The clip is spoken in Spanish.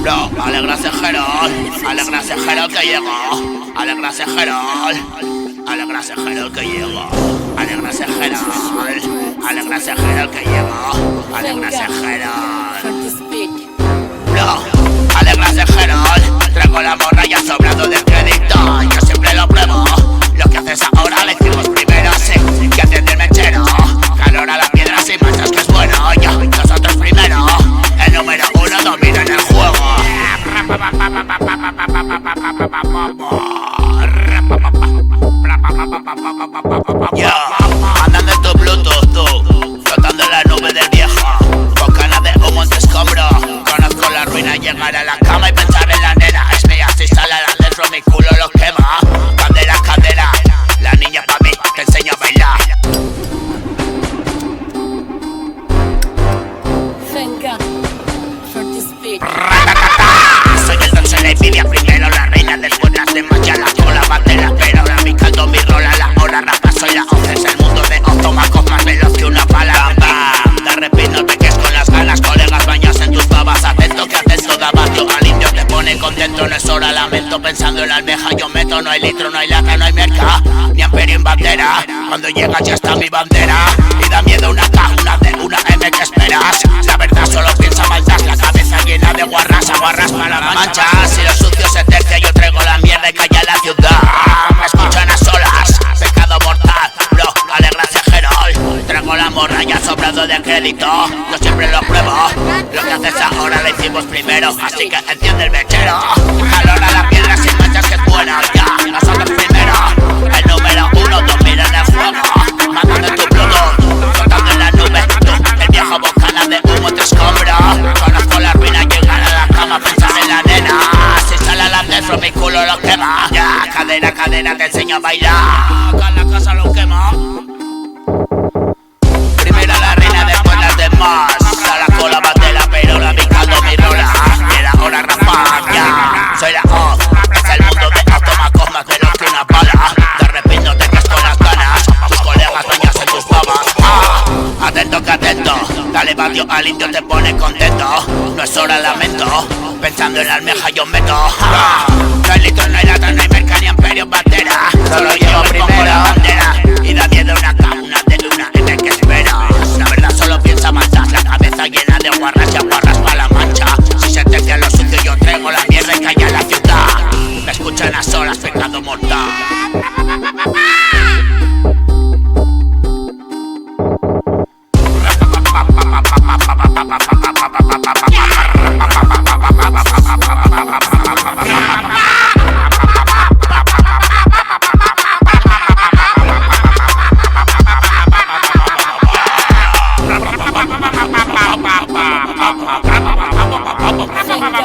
Bro, alegrase Gerol, alegrase Gerol que llegó, alegrase Gerol, alegrase Gerol que llegó, alegrase Gerol, alegrase Gerol que llegó, alegrase Gerol. Bro, alegrase Gerol, traigo la morralla sobrando de crédito, yo siempre lo pruebo, lo que haces ahora lo hicimos primero, sí, que atiende el mechero, calor a la piedra sin manchas que es bueno, yo, nosotros primero, el número uno domina en el juego. Yo, andando en tu Bluetooth, tú, flotando en la nube del viejo, con ganas de humo en tu escombro. Conozco la ruina, llegar a la cama y pensar en la nena. Es mía, si sale adentro mi culo lo quema. Candela, candela, la niña pa' mí, te enseño a bailar. Soy el don, soy la envidia, primero la reina, después las demás ya la cola, bandera, pero ahora mi caldo, mi rola, la hora rapa, soy la once, es el mundo de Octomacos, más veloz que una bala. Bam, te repito, no te quedes con las ganas, colegas, bañas en tus babas, atento que atento, da vacío al indio, te pone contento, no es hora, lamento, pensando en la almeja, yo meto, no hay litro, no hay lata, no hay merca, ni amperio en bandera, cuando llegas ya está mi bandera, y da miedo una K, una D, una M, ¿qué esperas? La verdad solo piensa maldad, la cabeza llena de guarras, aguarras para la mancha, si lo sucio se tercia, yo traigo la mierda y calla la ciudad, me escuchan a solas, pecado mortal, bro, alegrase Gerol, traigo la morralla sobrando de crédito, yo siempre lo pruebo, lo que haces ahora lo hicimos primero, así que entiende el mechero, calor a la piedra sin manchas que es buena, ya, nosotros primero, el número uno domina en el juego, matando en tu Bluetooth, flotando en la nube, tú, el viejo bocana de humo te escombro, conozco la ruina, llegar a la cama, pensar en la nena, si sale al adentro mi culo lo quema, ya, cadena, cadena, te enseño a bailar, acá en la casa lo quema. Primero la reina, después las demás, a la cola bandera, pero ahora mi caldo, mi rola, y la hora rapa, ya, soy la O, es el mundo de Octomacos, más veloz que una bala, te arrepiento, te quedas con las ganas, tus colegas bañas en tus babas, atento que atento, dale patio al indio te pone contento, no es hora lamento, pensando en la almeja yo meto, no hay litro, no hay lata, no hay merca ni amperio bandera, solo llevo primero la bandera, y da miedo una K, una D, una M, que esperas, la verdad solo piensa maldad, la cabeza llena de guarras y aguarras pa' la mancha, si se tercia lo sucio yo traigo la mierda y calla la ciudad, me escuchan a solas, pecado mortal. Finger.